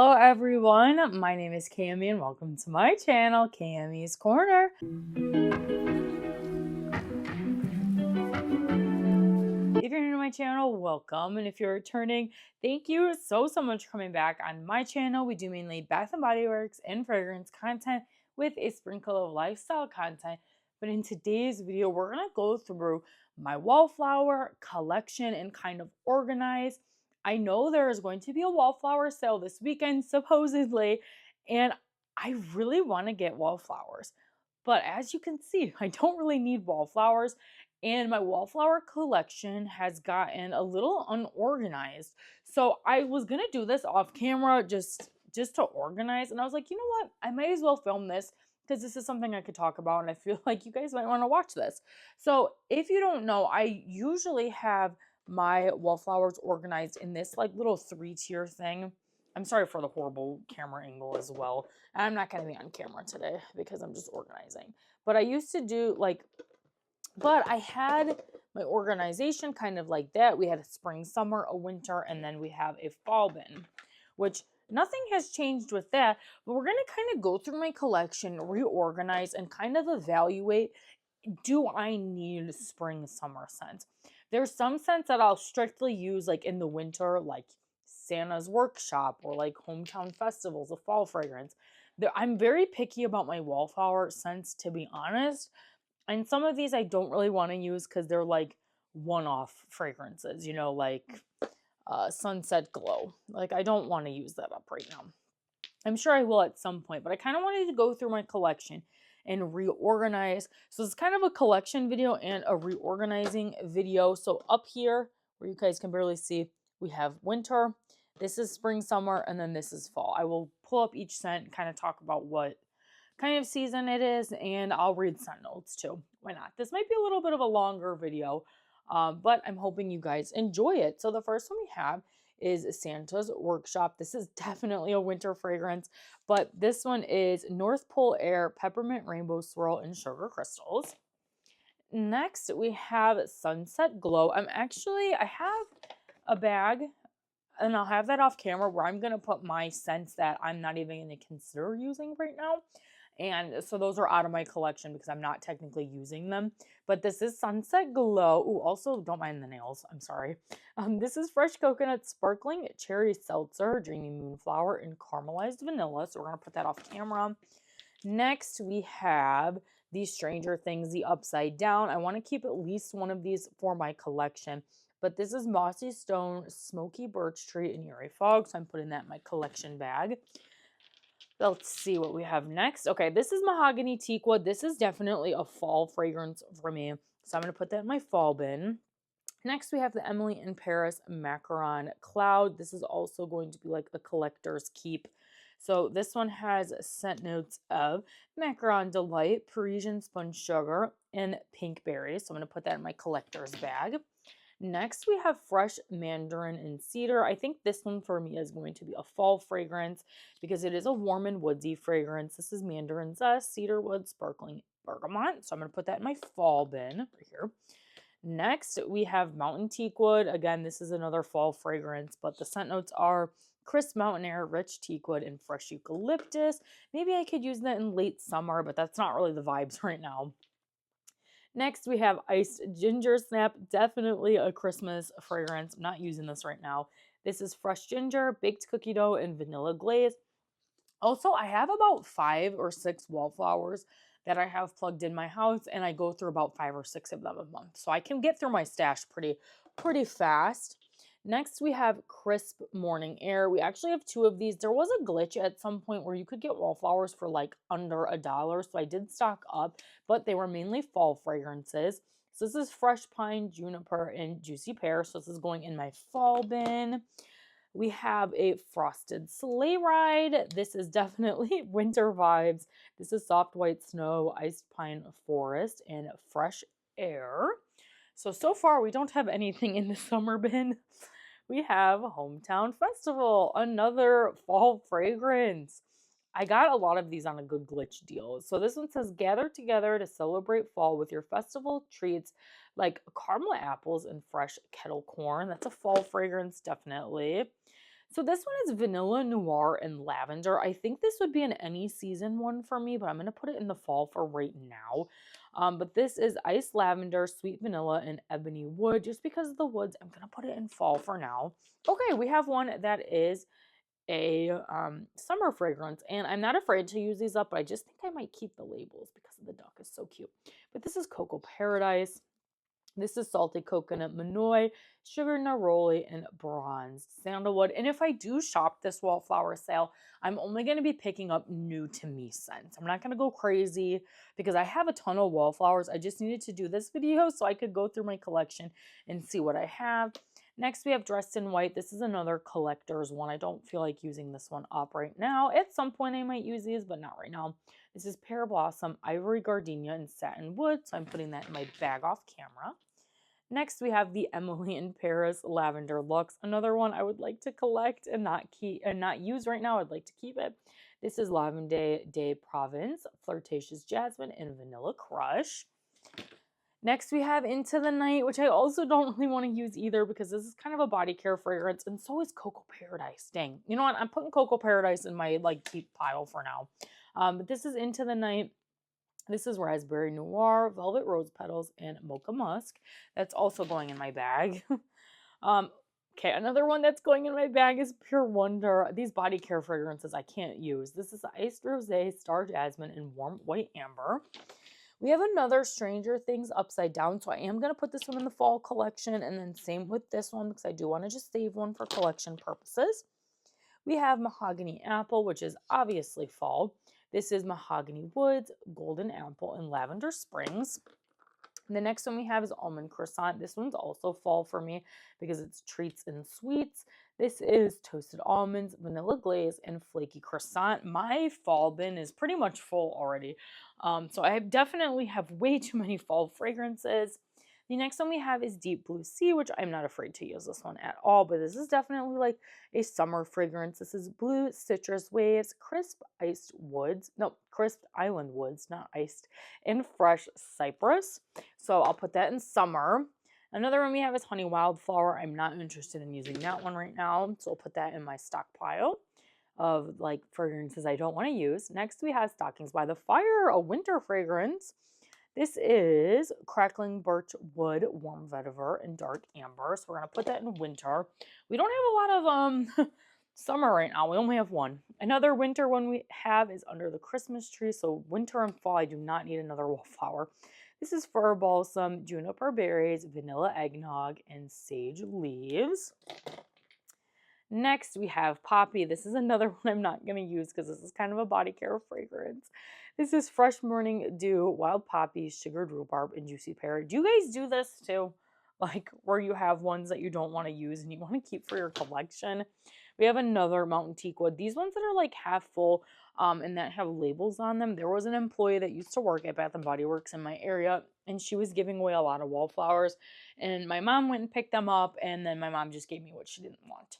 Hello everyone, my name is Cami and welcome to my channel, Cami's Corner. If you're new to my channel, welcome, and if you're returning, thank you so much for coming back on my channel. We do mainly Bath & Body Works and fragrance content with a sprinkle of lifestyle content. But in today's video, we're going to go through my Wallflower collection and kind of organize. I know there is going to be a Wallflower sale this weekend, supposedly, and I really want to get Wallflowers. But as you can see, I don't really need Wallflowers, and my Wallflower collection has gotten a little unorganized. So I was gonna do this off camera just to organize, and I was like, you know what? I might as well film this because this is something I could talk about, and I feel like you guys might want to watch this. So if you don't know, I usually have my Wallflowers organized in this like little 3-tier thing. I'm sorry for the horrible camera angle as well. I'm not going to be on camera today because I'm just organizing. But I used to do but I had my organization kind of like that. We had a spring, summer, a winter, and then we have a fall bin, which nothing has changed with that. But we're going to kind of go through my collection, reorganize, and kind of evaluate, do I need spring, summer scents? There's some scents that I'll strictly use like in the winter, like Santa's Workshop or like hometown festivals, a fall fragrance. I'm very picky about my Wallflower scents, to be honest. And some of these I don't really want to use because they're like one-off fragrances, you know, like Sunset Glow. Like I don't want to use that up right now. I'm sure I will at some point, but I kind of wanted to go through my collection and reorganize. So it's kind of a collection video and a reorganizing video. So up here, where you guys can barely see, we have winter. This is spring, summer, and then this is fall. I will pull up each scent and kind of talk about what kind of season it is, and I'll read scent notes too. Why not? This might be a little bit of a longer video, but I'm hoping you guys enjoy it. So the first one we have is Santa's Workshop. This is definitely a winter fragrance, but this one is North Pole Air, Peppermint Rainbow Swirl, and Sugar Crystals. Next, we have Sunset Glow. I have a bag, and I'll have that off camera, where I'm going to put my scents that I'm not even going to consider using right now. And so those are out of my collection because I'm not technically using them. But this is Sunset Glow. Ooh, also, don't mind the nails. I'm sorry. This is Fresh Coconut Sparkling Cherry Seltzer, Dreamy Moonflower, and Caramelized Vanilla. So we're going to put that off camera. Next, we have the Stranger Things, the Upside Down. I want to keep at least one of these for my collection. But this is Mossy Stone, Smoky Birch Tree, and Eerie Fog. So I'm putting that in my collection bag. Let's see what we have next. Okay, this is Mahogany Teakwood. This is definitely a fall fragrance for me. So I'm going to put that in my fall bin. Next, we have the Emily in Paris Macaron Cloud. This is also going to be like a collector's keep. So this one has scent notes of Macaron Delight, Parisian Sponge Sugar, and Pink Berries. So I'm going to put that in my collector's bag. Next, we have Fresh Mandarin and Cedar. I think this one for me is going to be a fall fragrance because it is a warm and woodsy fragrance. This is Mandarin Zest, Cedarwood, Sparkling Bergamot. So I'm going to put that in my fall bin right here. Next, we have Mountain Teakwood. Again, this is another fall fragrance, but the scent notes are crisp mountain air, rich teakwood, and fresh eucalyptus. Maybe I could use that in late summer, but that's not really the vibes right now. Next, we have Iced Ginger Snap. Definitely a Christmas fragrance. I'm not using this right now. This is fresh ginger, baked cookie dough, and vanilla glaze. Also, I have about 5 or 6 Wallflowers that I have plugged in my house, and I go through about 5 or 6 of them a month. So I can get through my stash pretty fast. Next, we have Crisp Morning Air. We actually have 2 of these. There was a glitch at some point where you could get Wallflowers for like under $1, so I did stock up, but they were mainly fall fragrances. So this is Fresh Pine, Juniper, and Juicy Pear. So this is going in my fall bin. We have a Frosted Sleigh Ride. This is definitely winter vibes. This is Soft White Snow, Iced Pine Forest, and Fresh Air. So far we don't have anything in the summer bin. We have Hometown Festival, another fall fragrance. I got a lot of these on a good glitch deal. So this one says, gather together to celebrate fall with your festival treats like caramel apples and fresh kettle corn. That's a fall fragrance, definitely. So this one is vanilla noir and lavender. I think this would be an any season one for me, but I'm going to put it in the fall for right now. But this is iced lavender, sweet vanilla, and ebony wood. Just because of the woods, I'm going to put it in fall for now. Okay, we have one that is a summer fragrance, and I'm not afraid to use these up, but I just think I might keep the labels because the duck is so cute. But this is Cocoa Paradise. This is salted coconut manoi, sugar neroli, and bronzed sandalwood. And if I do shop this Wallflower sale, I'm only going to be picking up new to me scents. I'm not going to go crazy because I have a ton of Wallflowers. I just needed to do this video so I could go through my collection and see what I have. Next, we have Dressed in White. This is another collector's one. I don't feel like using this one up right now. At some point, I might use these, but not right now. This is Pear Blossom, Ivory Gardenia, and Satin Wood. So I'm putting that in my bag off camera. Next, we have the Emily in Paris Lavender Luxe. Another one I would like to collect and not use right now. I'd like to keep it. This is Lavender de Provence, Flirtatious Jasmine, and Vanilla Crush. Next, we have Into the Night, which I also don't really want to use either because this is kind of a body care fragrance, and so is Cocoa Paradise. Dang. You know what? I'm putting Cocoa Paradise in my keep pile for now. But this is Into the Night. This is Raspberry Noir, Velvet Rose Petals, and Mocha Musk. That's also going in my bag. Okay, another one that's going in my bag is Pure Wonder. These body care fragrances I can't use. This is Iced Rosé, Star Jasmine, and Warm White Amber. We have another Stranger Things Upside Down, so I am going to put this one in the fall collection, and then same with this one because I do want to just save one for collection purposes. We have Mahogany Apple, which is obviously fall. This is Mahogany Woods, Golden Apple, and Lavender Springs. And the next one we have is Almond Croissant. This one's also fall for me because it's treats and sweets. This is Toasted Almonds, Vanilla Glaze, and Flaky Croissant. My fall bin is pretty much full already. So I definitely have way too many fall fragrances. The next one we have is Deep Blue Sea, which I'm not afraid to use this one at all, but this is definitely like a summer fragrance. This is Blue Citrus Waves, Crisp Island Woods, not iced, and Fresh Cypress. So I'll put that in summer. Another one we have is Honey Wildflower. I'm not interested in using that one right now, so I'll put that in my stockpile of fragrances I don't want to use. Next we have Stockings by the Fire, a winter fragrance. This is Crackling Birch Wood, Warm Vetiver, and Dark Amber. So we're going to put that in winter. We don't have a lot of summer right now. We only have one. Another winter one we have is Under the Christmas Tree. So winter and fall, I do not need another Wallflower. This is Fir Balsam, Juniper Berries, Vanilla Eggnog, and Sage Leaves. Next, we have Poppy. This is another one I'm not going to use because this is kind of a body care fragrance. This is Fresh Morning Dew, Wild Poppy, Sugared Rhubarb, and Juicy Pear. Do you guys do this too? Where you have ones that you don't want to use and you want to keep for your collection? We have another Mountain Teakwood. These ones that are half full and that have labels on them. There was an employee that used to work at Bath & Body Works in my area, and she was giving away a lot of Wallflowers. And my mom went and picked them up, and then my mom just gave me what she didn't want.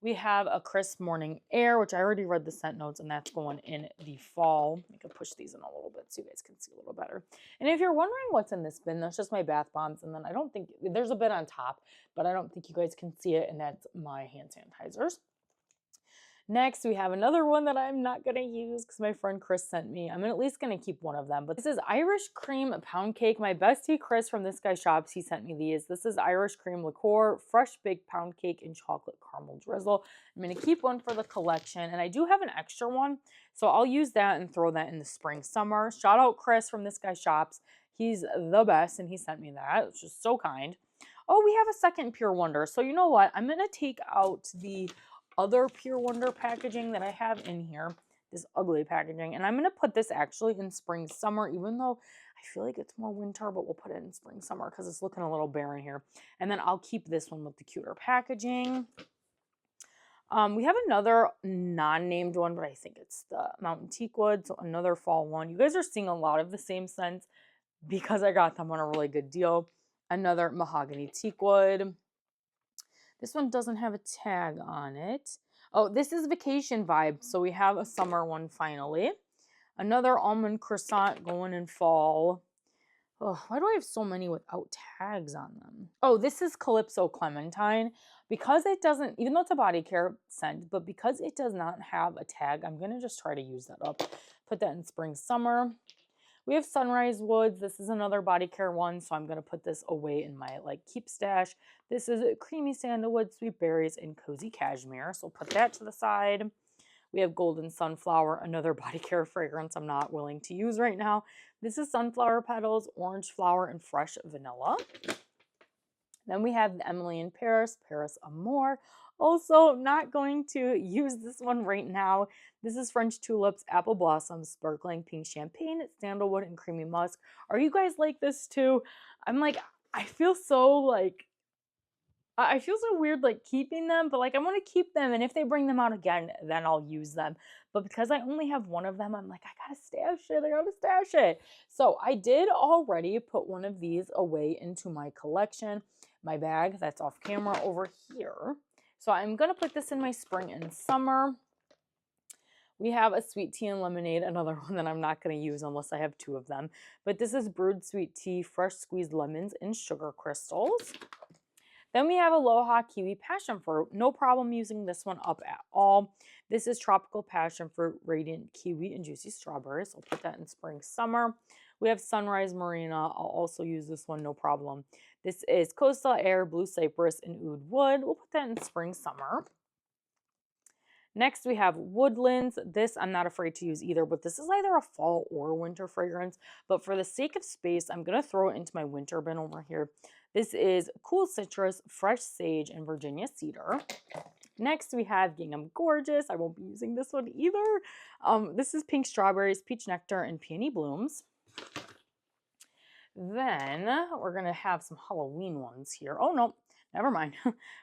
We have a Crisp Morning Air, which I already read the scent notes, and that's going in the fall. I can push these in a little bit so you guys can see a little better. And if you're wondering what's in this bin, that's just my bath bombs, and then I don't think, there's a bit on top, but I don't think you guys can see it, and that's my hand sanitizers. Next, we have another one that I'm not going to use because my friend Chris sent me. I'm at least going to keep one of them. But this is Irish Cream Pound Cake. My bestie Chris from This Guy Shops, he sent me these. This is Irish Cream Liqueur, Fresh Baked Pound Cake, and Chocolate Caramel Drizzle. I'm going to keep one for the collection. And I do have an extra one, so I'll use that and throw that in the spring, summer. Shout out Chris from This Guy Shops. He's the best, and he sent me that, which is so kind. Oh, we have a second Pure Wonder. So you know what? I'm going to take out the other Pure Wonder packaging that I have in here, this ugly packaging, and I'm going to put this actually in spring summer, even though I feel like it's more winter, but we'll put it in spring summer because it's looking a little barren here. And then I'll keep this one with the cuter packaging. We have another non-named one, but I think it's the Mountain Teakwood, so another fall one. You guys are seeing a lot of the same scents because I got them on a really good deal. Another Mahogany Teakwood. This one doesn't have a tag on it. Oh, this is Vacation Vibe, so we have a summer one finally. Another Almond Croissant going in fall. Oh, why do I have so many without tags on them? Oh, this is Calypso Clementine. Because it doesn't, even though it's a body care scent, but because it does not have a tag, I'm going to just try to use that up. Put that in spring, summer. We have Sunrise Woods. This is another body care one, so I'm going to put this away in my keep stash. This is Creamy Sandalwood, Sweet Berries, and Cozy Cashmere, so put that to the side. We have Golden Sunflower, another body care fragrance I'm not willing to use right now. This is Sunflower Petals, Orange Flower, and Fresh Vanilla. Then we have the Emily in Paris, Paris Amour. Also, not going to use this one right now. This is French Tulips, Apple Blossom, Sparkling Pink Champagne, Sandalwood, and Creamy Musk. Are you guys like this too? I'm like, I feel so weird keeping them, but I want to keep them, and if they bring them out again, then I'll use them. But because I only have one of them, I'm like, I gotta stash it. So I did already put one of these away into my collection, my bag that's off camera over here. So I'm gonna put this in my spring and summer. We have a sweet tea and lemonade, another one that I'm not going to use unless I have two of them. But this is brewed sweet tea, fresh squeezed lemons, and sugar crystals. Then we have Aloha Kiwi Passion Fruit. No problem using this one up at all. This is Tropical Passion Fruit, Radiant Kiwi, and Juicy Strawberries. I'll put that in spring, summer. We have Sunrise Marina. I'll also use this one, no problem. This is Coastal Air, Blue Cypress, and Oud Wood. We'll put that in spring, summer. Next, we have Woodlands. This I'm not afraid to use either, but this is either a fall or winter fragrance. But for the sake of space, I'm going to throw it into my winter bin over here. This is Cool Citrus, Fresh Sage, and Virginia Cedar. Next, we have Gingham Gorgeous. I won't be using this one either. This is Pink Strawberries, Peach Nectar, and Peony Blooms. Then we're going to have some Halloween ones here. Oh, no. Never mind.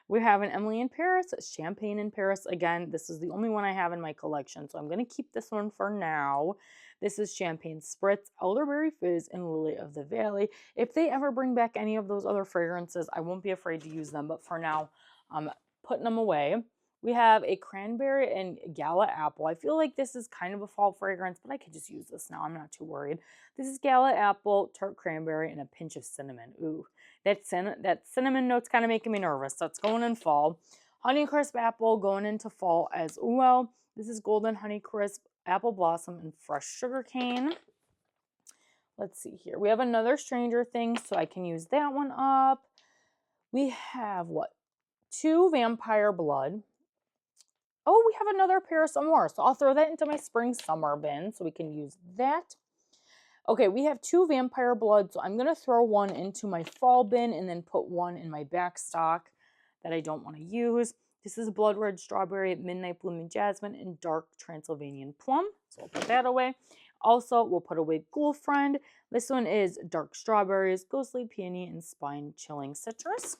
We have an Emily in Paris, Champagne in Paris. Again, this is the only one I have in my collection, so I'm going to keep this one for now. This is Champagne Spritz, Elderberry Fizz, and Lily of the Valley. If they ever bring back any of those other fragrances, I won't be afraid to use them, but for now, I'm putting them away. We have a Cranberry and Gala Apple. I feel like this is kind of a fall fragrance, but I could just use this now. I'm not too worried. This is Gala Apple, Tart Cranberry, and a pinch of cinnamon. Ooh. That cinnamon note's kind of making me nervous. That's going in fall. Honeycrisp Apple going into fall as well. This is Golden Honeycrisp, Apple Blossom, and Fresh Sugarcane. Let's see here. We have another Stranger Things, so I can use that one up. We have, what? 2 Vampire Blood. Oh, we have another Paris Amour, so I'll throw that into my spring-summer bin, so we can use that. Okay, we have 2 Vampire Blood, so I'm going to throw one into my fall bin and then put one in my back stock that I don't want to use. This is Blood Red Strawberry, Midnight Blooming Jasmine, and Dark Transylvanian Plum. So I'll put that away. Also, we'll put away Ghoul Friend. This one is Dark Strawberries, Ghostly Peony, and Spine Chilling Citrus.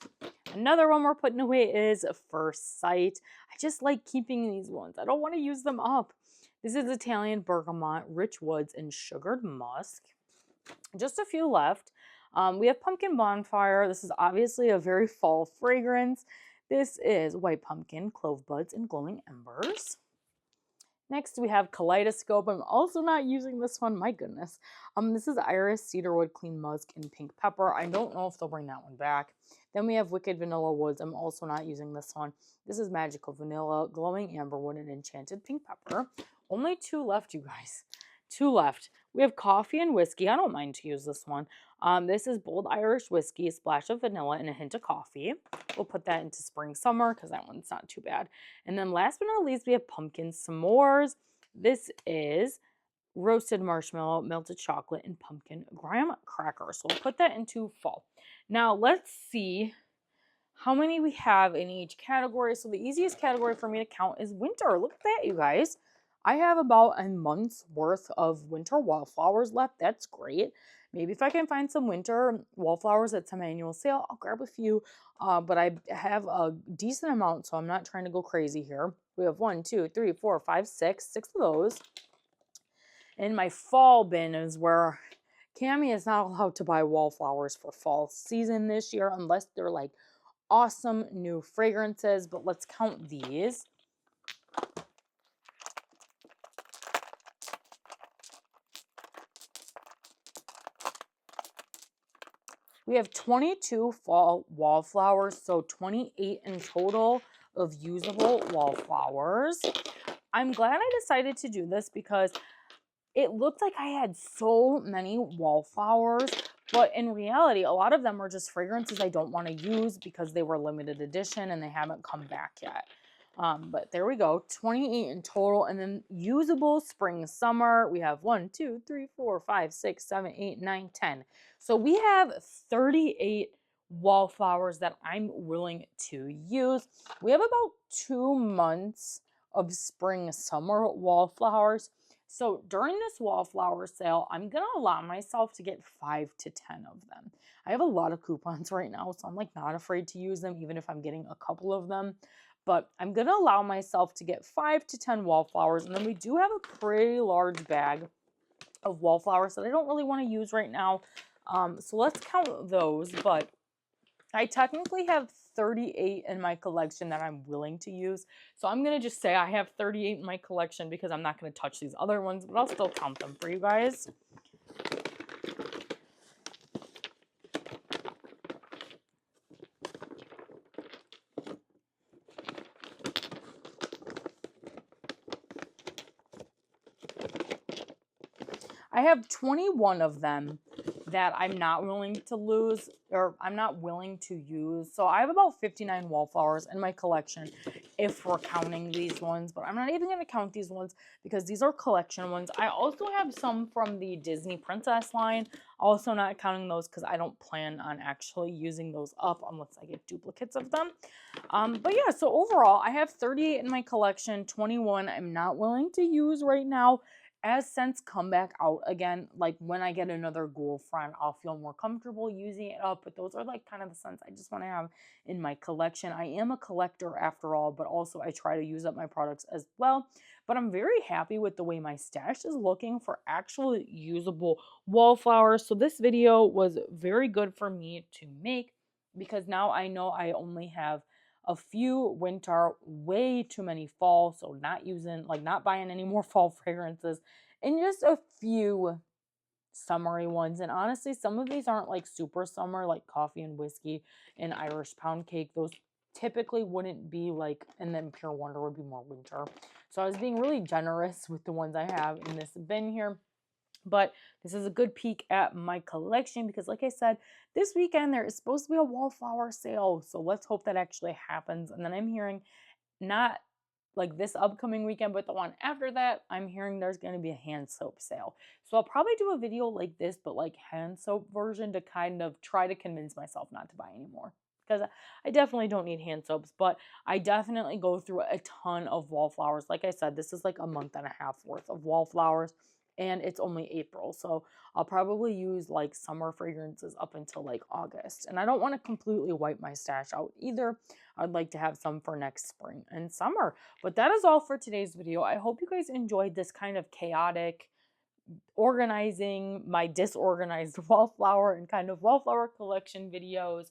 Another one we're putting away is First Sight. I just like keeping these ones. I don't want to use them up. This is Italian Bergamot, Rich Woods, and Sugared Musk. Just a few left. We have Pumpkin Bonfire. This is obviously a very fall fragrance. This is White Pumpkin, Clove Buds, and Glowing Embers. Next, we have Kaleidoscope. I'm also not using this one. My goodness. This is Iris, Cedarwood, Clean Musk, and Pink Pepper. I don't know if they'll bring that one back. Then we have Wicked Vanilla Woods. I'm also not using this one. This is Magical Vanilla, Glowing Amberwood, and Enchanted Pink Pepper. Only 2 left, you guys. 2 left. We have Coffee and Whiskey. I don't mind to use this one. This is Bold Irish Whiskey, a splash of vanilla, and a hint of coffee. We'll put that into spring, summer, because that one's not too bad. And then last but not least, we have Pumpkin S'mores. This is roasted marshmallow, melted chocolate, and pumpkin graham crackers. So we'll put that into fall. Now, let's see how many we have in each category. So the easiest category for me to count is winter. Look at that, you guys. I have about a month's worth of winter wallflowers left. That's great. Maybe if I can find some winter wallflowers at some annual sale, I'll grab a few. But I have a decent amount, so I'm not trying to go crazy here. We have 1, 2, 3, 4, 5, 6 of those. And my fall bin is where Cami is not allowed to buy wallflowers for fall season this year unless they're like awesome new fragrances. But let's count these. We have 22 fall wallflowers, so 28 in total of usable wallflowers. I'm glad I decided to do this because it looked like I had so many wallflowers, but in reality, a lot of them are just fragrances I don't want to use because they were limited edition and they haven't come back yet. But there we go, 28 in total. And then usable spring, summer, we have 1, 2, 3, 4, 5, 6, 7, 8, 9, 10. So we have 38 wallflowers that I'm willing to use. We have about 2 months of spring, summer wallflowers. So during this wallflower sale, I'm going to allow myself to get 5 to 10 of them. I have a lot of coupons right now, so I'm like not afraid to use them, even if I'm getting a couple of them. But I'm going to allow myself to get 5 to 10 wallflowers. And then we do have a pretty large bag of wallflowers that I don't really want to use right now. So let's count those. But I technically have 38 in my collection that I'm willing to use. So I'm going to just say I have 38 in my collection because I'm not going to touch these other ones, but I'll still count them for you guys. I have 21 of them that I'm not willing to lose, or I'm not willing to use. So I have about 59 wallflowers in my collection if we're counting these ones, but I'm not even going to count these ones because these are collection ones. I also have some from the Disney Princess line, also not counting those because I don't plan on actually using those up unless I get duplicates of them. But yeah, so overall I have 38 in my collection, 21 I'm not willing to use right now. As scents come back out again, like when I get another ghoul friend, I'll feel more comfortable using it up. But those are like kind of the scents I just want to have in my collection. I am a collector after all, but also I try to use up my products as well. But I'm very happy with the way my stash is looking for actual usable wallflowers. So this video was very good for me to make because now I know I only have a few winter, way too many fall, so not using, like not buying any more fall fragrances, and just a few summery ones. And honestly, some of these aren't like super summer, like coffee and whiskey and Irish pound cake. Those typically wouldn't be like, and then Pure Wonder would be more winter. So I was being really generous with the ones I have in this bin here. But this is a good peek at my collection because like I said, this weekend there is supposed to be a wallflower sale. So let's hope that actually happens. And then I'm hearing not like this upcoming weekend, but the one after that, I'm hearing there's going to be a hand soap sale. So I'll probably do a video like this, but like hand soap version to kind of try to convince myself not to buy anymore. Because I definitely don't need hand soaps, but I definitely go through a ton of wallflowers. Like I said, this is like a month and a half worth of wallflowers. And it's only April, so I'll probably use like summer fragrances up until like August. And I don't want to completely wipe my stash out either. I'd like to have some for next spring and summer. But that is all for today's video. I hope you guys enjoyed this kind of chaotic organizing my disorganized wallflower and kind of wallflower collection videos.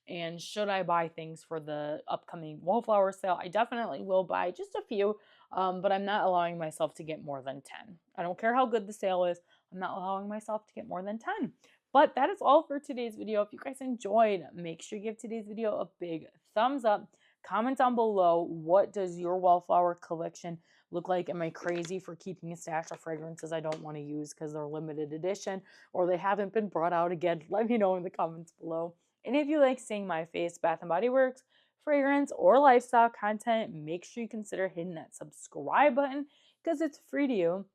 And should I buy things for the upcoming wallflower sale? I definitely will buy just a few, but I'm not allowing myself to get more than 10. I don't care how good the sale is. I'm not allowing myself to get more than 10. But that is all for today's video. If you guys enjoyed, make sure you give today's video a big thumbs up. Comment down below, what does your wallflower collection look like? Am I crazy for keeping a stash of fragrances I don't want to use because they're limited edition or they haven't been brought out again? Let me know in the comments below. And if you like seeing my face, Bath & Body Works, fragrance, or lifestyle content, make sure you consider hitting that subscribe button because it's free to you.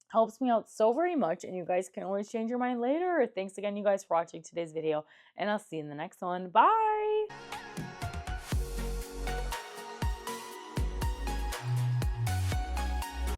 Helps me out so very much, and you guys can always change your mind later. Thanks again, you guys, for watching today's video, and I'll see you in the next one. Bye!